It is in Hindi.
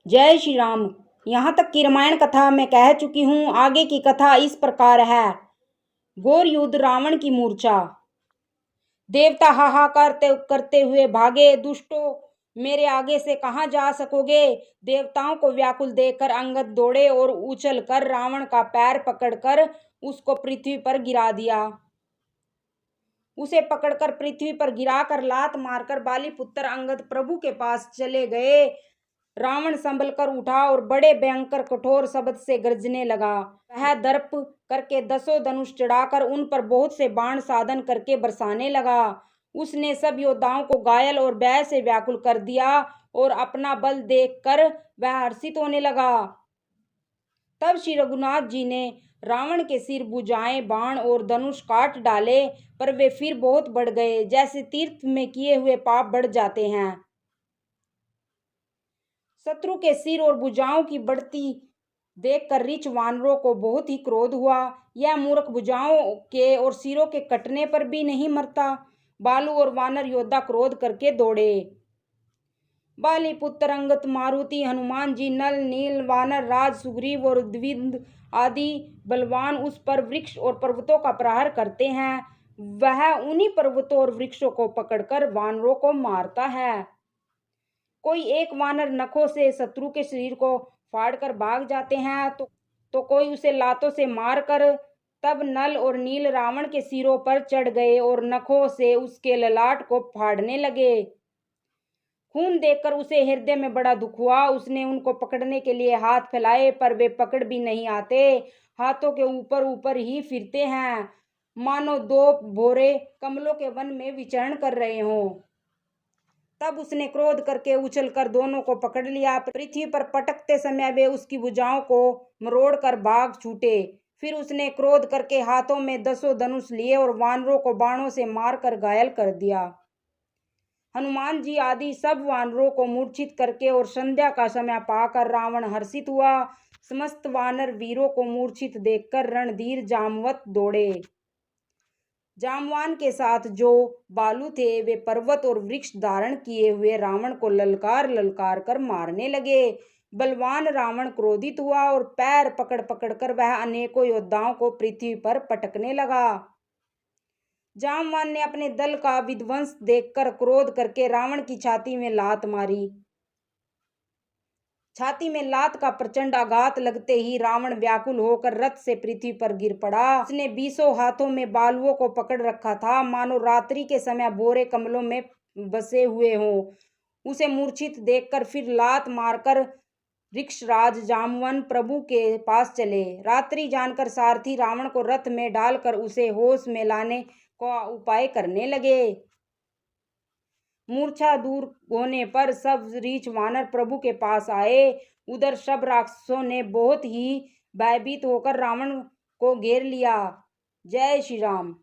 जय श्री राम। यहाँ तक की रामायण कथा मैं कह चुकी हूँ। आगे की कथा इस प्रकार है। घोर युद्ध, रावण की मूर्छा। देवता हाहाकार करते हुए भागे। दुष्टों, मेरे आगे से कहाँ जा सकोगे। देवताओं को व्याकुल देखकर अंगद दौड़े और उछल कर रावण का पैर पकड़कर उसको पृथ्वी पर गिरा दिया। उसे पकड़कर पृथ्वी पर गिराकर लात मारकर बाली पुत्र अंगद प्रभु के पास चले गए। रावण संभल कर उठा और बड़े भयंकर कठोर शब्द से गरजने लगा। वह दर्प करके 10 धनुष चढ़ाकर उन पर बहुत से बाण साधन करके बरसाने लगा। उसने सब योद्धाओं को घायल और भय से व्याकुल कर दिया और अपना बल देखकर वह हर्षित होने लगा। तब श्री रघुनाथ जी ने रावण के सिर, भुजाएं, बाण और धनुष काट डाले, पर वे फिर बहुत बढ़ गए, जैसे तीर्थ में किए हुए पाप बढ़ जाते हैं। शत्रु के सिर और भुजाओं की बढ़ती देखकर ऋच वानरों को बहुत ही क्रोध हुआ। यह मूर्ख भुजाओं के और सिरों के कटने पर भी नहीं मरता। बालू और वानर योद्धा क्रोध करके दौड़े। बाली पुत्र अंगद, मारुति, हनुमान जी, नल, नील, वानर राज, सुग्रीव और द्विविद आदि बलवान उस पर वृक्ष और पर्वतों का प्रहार करते हैं। वह उन्हीं पर्वतों और वृक्षों को पकड़कर वानरों को मारता है। कोई एक वानर नखों से शत्रु के शरीर को फाड़कर भाग जाते हैं तो कोई उसे लातों से मारकर। तब नल और नील रावण के सिरों पर चढ़ गए और नखों से उसके ललाट को फाड़ने लगे। खून देखकर उसे हृदय में बड़ा दुख हुआ। उसने उनको पकड़ने के लिए हाथ फैलाए, पर वे पकड़ भी नहीं आते। हाथों के ऊपर ऊपर ही फिरते हैं, मानो 2 भोरे कमलों के वन में विचरण कर रहे हों। तब उसने क्रोध करके उछलकर दोनों को पकड़ लिया। पृथ्वी पर पटकते समय वे उसकी भुजाओं को मरोड़ कर भाग छूटे। फिर उसने क्रोध करके हाथों में 10 धनुष लिए और वानरों को बाणों से मारकर घायल कर दिया। हनुमान जी आदि सब वानरों को मूर्छित करके और संध्या का समय पाकर रावण हर्षित हुआ। समस्त वानर वीरों को मूर्छित देखकर रणधीर जामवत दौड़े। जामवान के साथ जो बालू थे वे पर्वत और वृक्ष धारण किए हुए रावण को ललकार ललकार कर मारने लगे। बलवान रावण क्रोधित हुआ और पैर पकड़ पकड़ कर वह अनेकों योद्धाओं को पृथ्वी पर पटकने लगा। जामवान ने अपने दल का विध्वंस देखकर क्रोध करके रावण की छाती में लात मारी। छाती में लात का प्रचंड आघात लगते ही रावण व्याकुल होकर रथ से पृथ्वी पर गिर पड़ा। उसने 20 हाथों में बालुओं को पकड़ रखा था, मानो रात्रि के समय भोरे कमलों में बसे हुए हों। उसे मूर्छित देखकर फिर लात मारकर ऋक्षराज जामवन प्रभु के पास चले। रात्रि जानकर सारथी रावण को रथ में डालकर उसे होश में लाने का उपाय करने लगे। मूर्छा दूर होने पर सब रीछ वानर प्रभु के पास आए। उधर सब राक्षसों ने बहुत ही भयभीत होकर रावण को घेर लिया। जय श्री राम।